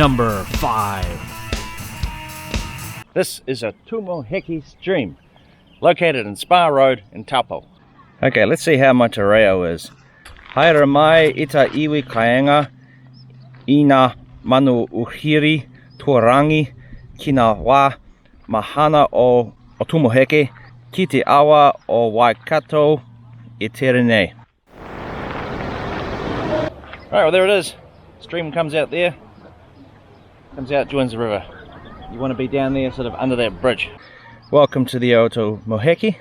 Number 5. This is a Otumuheke stream, located in Spa Road in Taupo. Okay, let's see how my te reo is. Haere mai ita iwi kaenga, ina manu uhiri, tuarangi, kina wā, mahana o Otumuheke, ki te awa o Wairakei Terraces. Alright, well there it is. Stream comes out there, comes out, joins the river. You want to be down there, sort of under that bridge. Welcome to the Otumuheke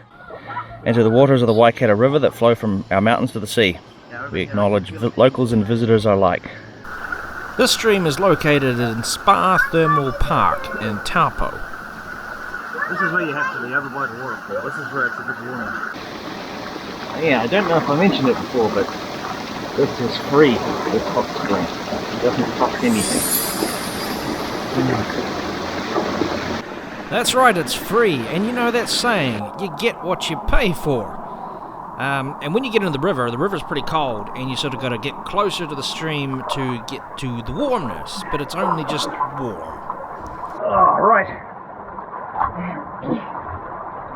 and to the waters of the Waikato River that flow from our mountains to the sea. We acknowledge locals and visitors alike. This stream is located in Spa Thermal Park in Taupo. This is where you have to be over by the waterfall. This is where it's a bit warm. Yeah, I don't know if I mentioned it before, but this is free, this hot spring. It doesn't cost anything. That's right, it's free, and you know that saying, you get what you pay for. And when you get into the river's pretty cold, and you sort of got to get closer to the stream to get to the warmness, but it's only just warm. Oh, right.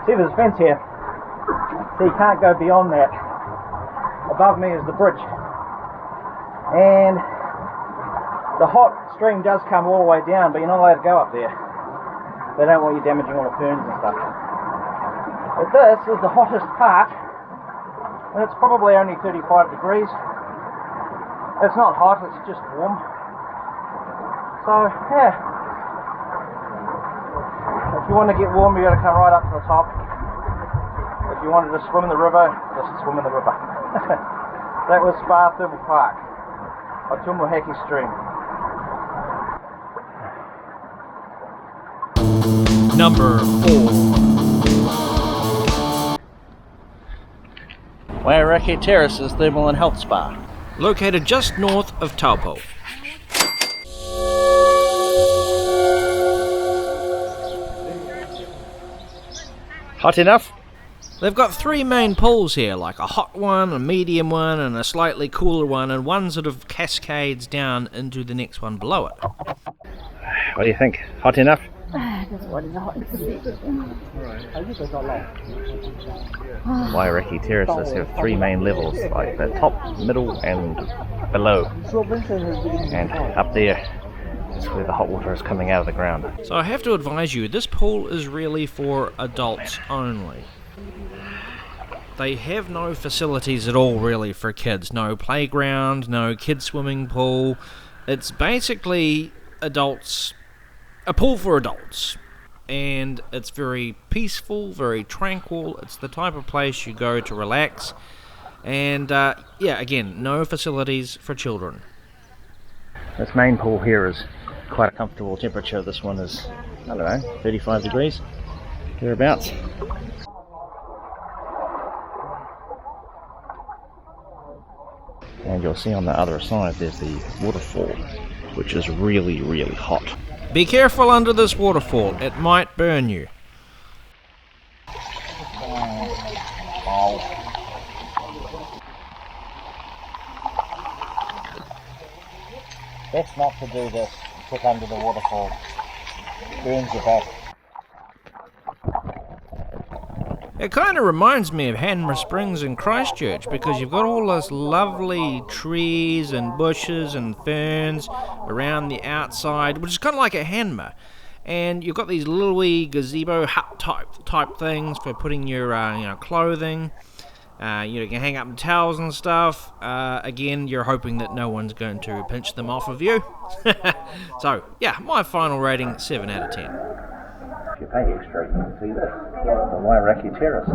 See, there's a fence here, so you can't go beyond that. Above me is the bridge. And the hot stream does come all the way down, but you're not allowed to go up there. They don't want you damaging all the ferns and stuff. But this is the hottest part, and it's probably only 35 degrees. It's not hot, it's just warm. So, yeah. If you want to get warm, you got to come right up to the top. If you wanted to swim in the river, just swim in the river. That was Spa Thermal Park, Otumuheke Stream. Number 4. Wairakei Terraces Thermal and Health Spa. Located just north of Taupo. Hot enough? They've got 3 main pools here, like a hot one, a medium one, and a slightly cooler one, and one sort of cascades down into the next one below it. What do you think? Hot enough? Wairakei Terraces have 3 main levels, like the top, middle and below. And up there is where the hot water is coming out of the ground. So I have to advise you, this pool is really for adults only. They have no facilities at all really for kids. No playground, no kids swimming pool. It's basically adults, a pool for adults. And it's very peaceful, very tranquil. It's the type of place you go to relax. And yeah, again, no facilities for children. This main pool here is quite a comfortable temperature. This one is, I don't know, 35 degrees, thereabouts. And you'll see on the other side there's the waterfall, which is really, really hot. Be careful under this waterfall, it might burn you. Best not to do this, sit under the waterfall. It burns your back. It kind of reminds me of Hanmer Springs in Christchurch, because you've got all those lovely trees and bushes and ferns around the outside, which is kind of like a Hanmer. And you've got these little wee gazebo hut type things for putting your clothing. You can hang up towels and stuff. Again, you're hoping that no one's going to pinch them off of you. So, yeah, my final rating, 7 out of 10. If you pay extra, you can see this. The Wairakei Terraces.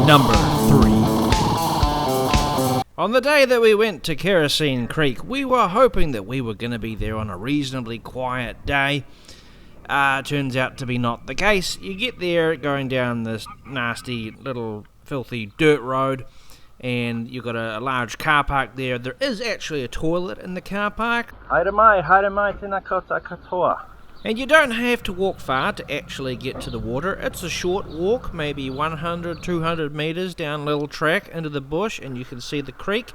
Number 3. On the day that we went to Kerosene Creek, we were hoping that we were going to be there on a reasonably quiet day. Turns out to be not the case. You get there going down this nasty little filthy dirt road, and you've got a large car park there. There is actually a toilet in the car park. Haere mai tēnā koutou katoa. And you don't have to walk far to actually get to the water. It's a short walk, maybe 100, 200 metres down a little track into the bush, and you can see the creek.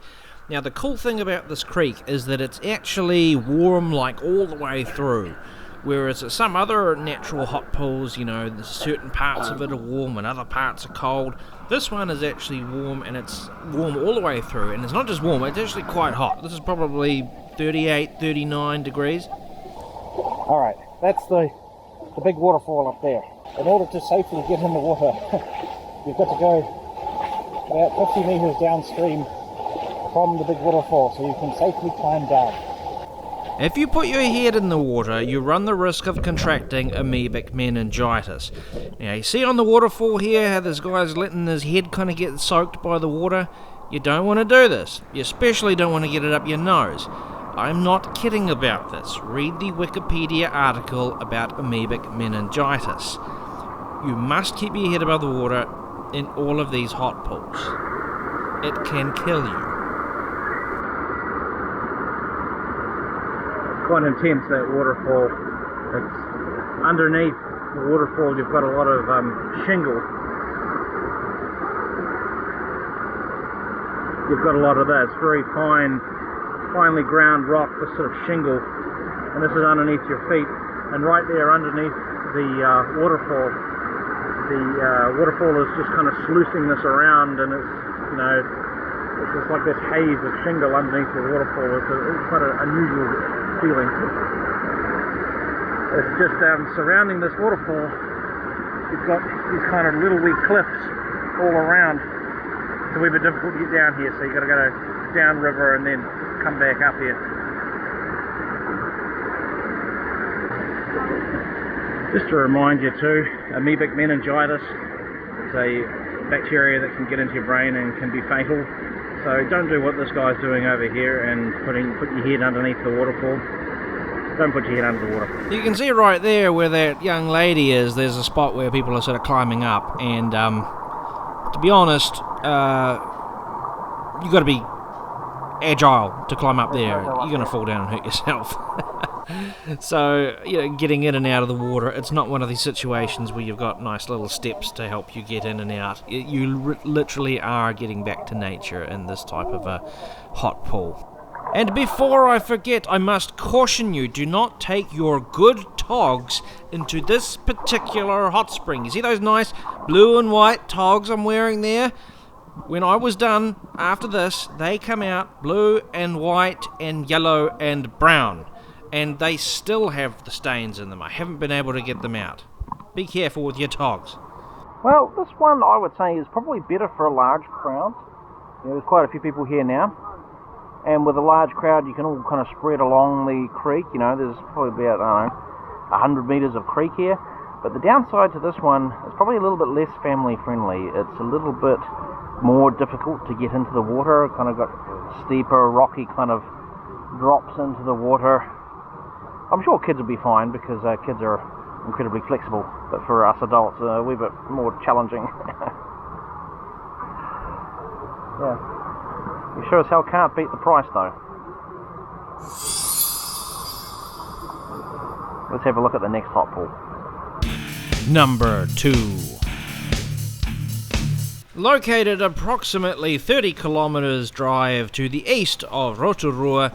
Now the cool thing about this creek is that it's actually warm like all the way through. Whereas at some other natural hot pools, you know, there's certain parts of it are warm and other parts are cold. This one is actually warm, and it's warm all the way through. And it's not just warm, it's actually quite hot. This is probably 38, 39 degrees. Alright, that's the big waterfall up there. In order to safely get in the water, you've got to go about 50 metres downstream from the big waterfall so you can safely climb down. If you put your head in the water, you run the risk of contracting amoebic meningitis. Now, you see on the waterfall here how this guy's letting his head kind of get soaked by the water? You don't want to do this. You especially don't want to get it up your nose. I'm not kidding about this. Read the Wikipedia article about amoebic meningitis. You must keep your head above the water in all of these hot pools. It can kill you. Quite intense, that waterfall. It's underneath the waterfall. You've got a lot of shingle. You've got a lot of that. It's very finely ground rock, this sort of shingle, and this is underneath your feet. And right there underneath the waterfall is just kind of sluicing this around, and it's, you know, it's just like this haze of shingle underneath the waterfall. It's quite an unusual feeling. It's just surrounding this waterfall, you've got these kind of little wee cliffs all around. It's a wee bit difficult to get down here, so you've got to go downriver and then come back up here. Just to remind you too, amoebic meningitis is a bacteria that can get into your brain and can be fatal. So don't do what this guy's doing over here and put your head underneath the waterfall. Don't put your head under the water. You can see right there where that young lady is, there's a spot where people are sort of climbing up, and to be honest, you've got to be agile to climb up there. You're going to fall down and hurt yourself. So, you know, getting in and out of the water, it's not one of these situations where you've got nice little steps to help you get in and out. You literally are getting back to nature in this type of a hot pool. And before I forget, I must caution you, do not take your good togs into this particular hot spring. You see those nice blue and white togs I'm wearing there? When I was done after this, they come out blue and white and yellow and brown. And they still have the stains in them. I haven't been able to get them out. Be careful with your togs. Well, this one I would say is probably better for a large crowd. You know, there's quite a few people here now. And with a large crowd, you can all kind of spread along the creek. You know, there's probably about, I don't know, 100 metres of creek here. But the downside to this one is probably a little bit less family friendly. It's a little bit more difficult to get into the water. It kind of got steeper, rocky kind of drops into the water. I'm sure kids will be fine because kids are incredibly flexible, but for us adults, a wee bit more challenging. Yeah. You sure as hell can't beat the price though. Let's have a look at the next hot pool. Number 2. Located approximately 30 kilometers drive to the east of Rotorua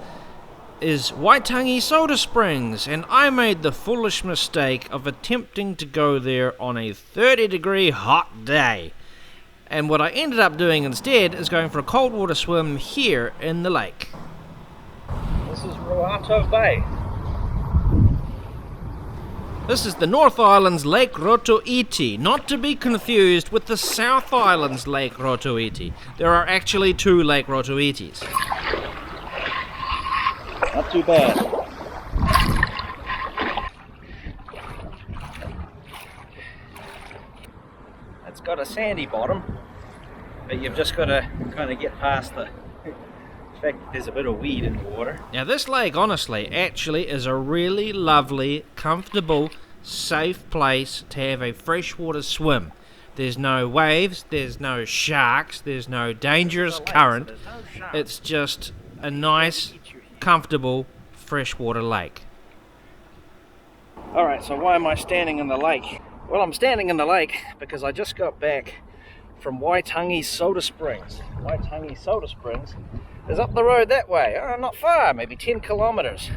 is Waitangi Soda Springs, and I made the foolish mistake of attempting to go there on a 30-degree hot day. And what I ended up doing instead is going for a cold water swim here in the lake. This is Ruato Bay. This is the North Island's Lake Rotoiti, not to be confused with the South Island's Lake Rotoiti. There are actually 2 Lake Rotoitis. Not too bad. It's got a sandy bottom, but you've just got to kind of get past the fact that there's a bit of weed in the water. Now this lake, honestly, actually is a really lovely, comfortable, safe place to have a freshwater swim. There's no waves, there's no sharks, there's no dangerous current. It's just a nice, comfortable freshwater lake. Alright, so why am I standing in the lake? Well, I'm standing in the lake because I just got back from Waitangi Soda Springs. Waitangi Soda Springs is up the road that way. Not far, maybe 10 kilometers.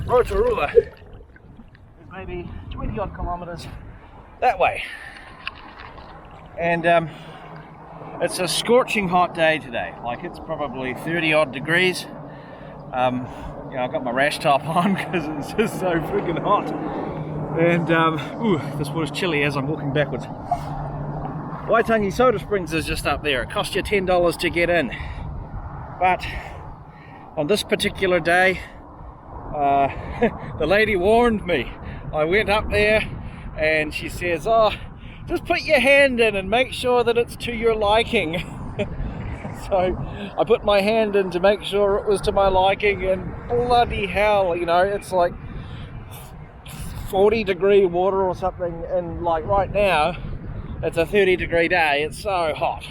Rotorua is maybe 20 odd kilometers that way. And it's a scorching hot day today. Like, it's probably 30 odd degrees. I've got my rash top on because it's just so freaking hot. And this water's chilly as I'm walking backwards. Waitangi Soda Springs is just up there. It costs you $10 to get in. But on this particular day, the lady warned me. I went up there and she says, "Oh, just put your hand in and make sure that it's to your liking." So I put my hand in to make sure it was to my liking, and bloody hell, it's like 40 degree water or something, and like right now it's a 30 degree day. It's so hot.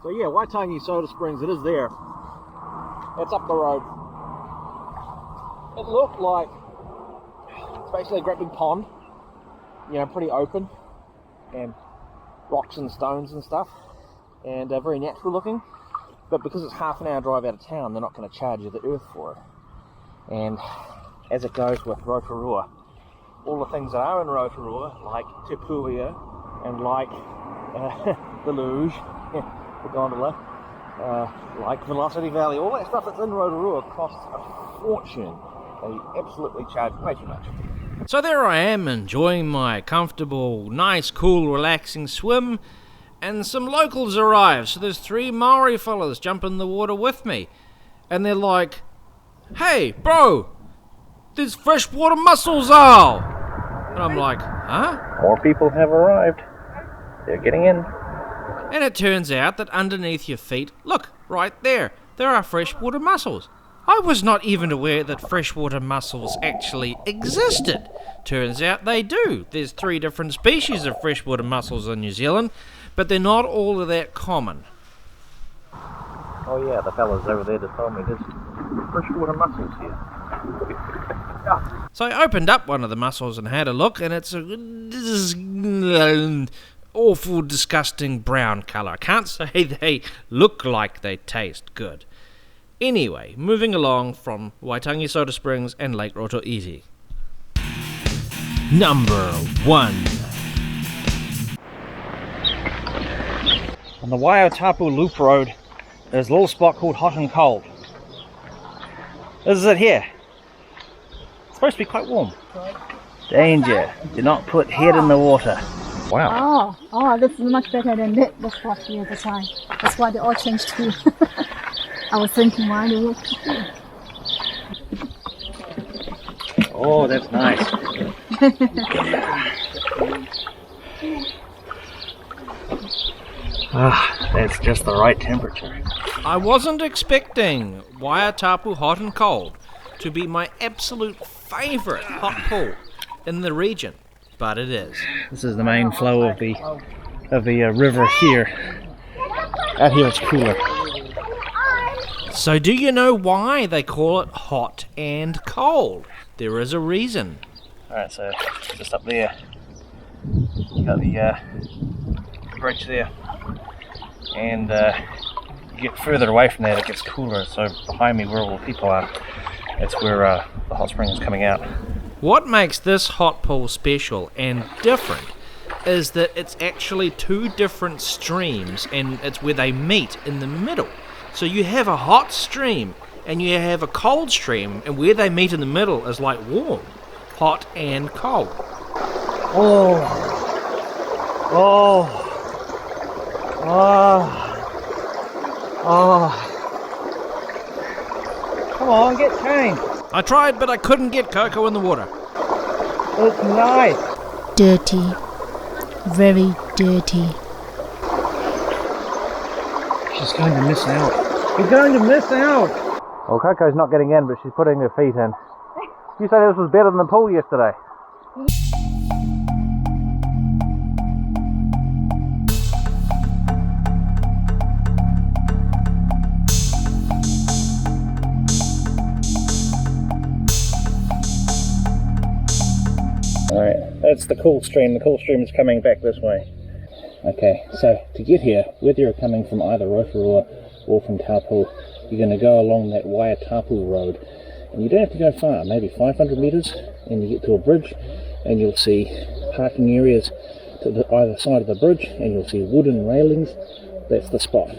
So yeah, Waitangi Soda Springs, it is there. It's up the road. It looked like it's basically a great big pond, pretty open, and rocks and stones and stuff, and very natural looking. But because it's half an hour drive out of town, they're not going to charge you the earth for it. And as it goes with Rotorua, all the things that are in Rotorua, like Te Puia and like the luge, the gondola, like Velocity Valley, all that stuff that's in Rotorua costs a fortune. They absolutely charge way too much. So there I am, enjoying my comfortable, nice, cool, relaxing swim, and some locals arrive. So there's 3 Maori fellas jump in the water with me, and they're like, "Hey, bro, there's freshwater mussels out!" And I'm like, "Huh?" More people have arrived. They're getting in. And it turns out that underneath your feet, look, right there are freshwater mussels. I was not even aware that freshwater mussels actually existed. Turns out they do. There's 3 different species of freshwater mussels in New Zealand, but they're not all that common. Oh yeah, the fellas over there just told me there's freshwater mussels here. So I opened up one of the mussels and had a look, and it's a awful, disgusting brown colour. I can't say they look like they taste good. Anyway, moving along from Waitangi Soda Springs and Lake Rotorua. Number 1. On the Wai O Tapu loop road, there's a little spot called Hot and Cold. This is it here. It's supposed to be quite warm. Danger. Do not put head in the water. Wow. Oh, this is much better than the spot here at the time. That's why they all changed too. I was thinking why they were. Oh, that's nice. That's just the right temperature. I wasn't expecting Wai O Tapu Hot and Cold to be my absolute favourite hot pool in the region, but it is. This is the main flow of the river here. Out here it's cooler. So do you know why they call it hot and cold? There is a reason. Alright, so just up there, you got the bridge there, and you get further away from that it gets cooler, so behind me where all the people are, that's where the hot spring is coming out. What makes this hot pool special and different is that it's actually 2 different streams, and it's where they meet in the middle. So you have a hot stream and you have a cold stream, and where they meet in the middle is like warm, hot and cold. Oh, come on, get changed. I tried, but I couldn't get Coco in the water. It's nice. Dirty. Very dirty. She's going to miss out. She's going to miss out. Well, Coco's not getting in, but she's putting her feet in. You say this was better than the pool yesterday. Alright, that's the cool stream. The cool stream is coming back this way. Okay, so to get here, whether you're coming from either Rotorua or from Taupo, you're going to go along that Wai O Tapu road. And you don't have to go far, maybe 500 metres, and you get to a bridge, and you'll see parking areas to either side of the bridge, and you'll see wooden railings. That's the spot.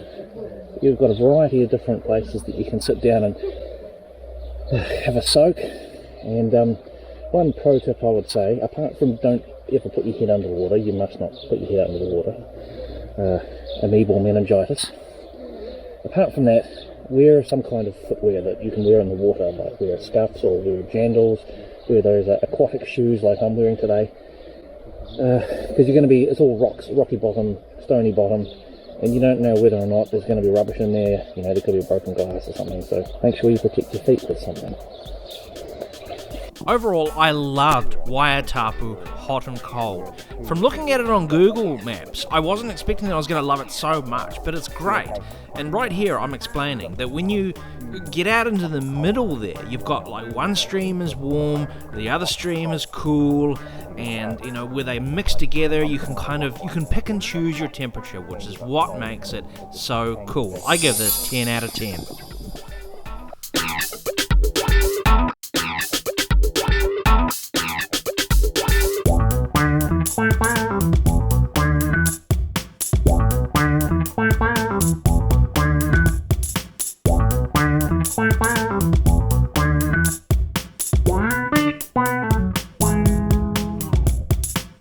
You've got a variety of different places that you can sit down and have a soak. And one pro tip I would say, apart from don't ever put your head under the water, you must not put your head under the water, amoeba or meningitis. Apart from that, wear some kind of footwear that you can wear in the water, like wear scuffs or wear jandals, wear those aquatic shoes like I'm wearing today, because you're going to be, it's all rocks, rocky bottom, stony bottom, and you don't know whether or not there's going to be rubbish in there. You know, there could be broken glass or something, so make sure you protect your feet with something. Overall, I loved Wai O Tapu hot and cold. From looking at it on Google Maps, I wasn't expecting that I was going to love it so much, but it's great. And right here, I'm explaining that when you get out into the middle there, you've got like one stream is warm, the other stream is cool, and you know, where they mix together, you can pick and choose your temperature, which is what makes it so cool. I give this 10 out of 10.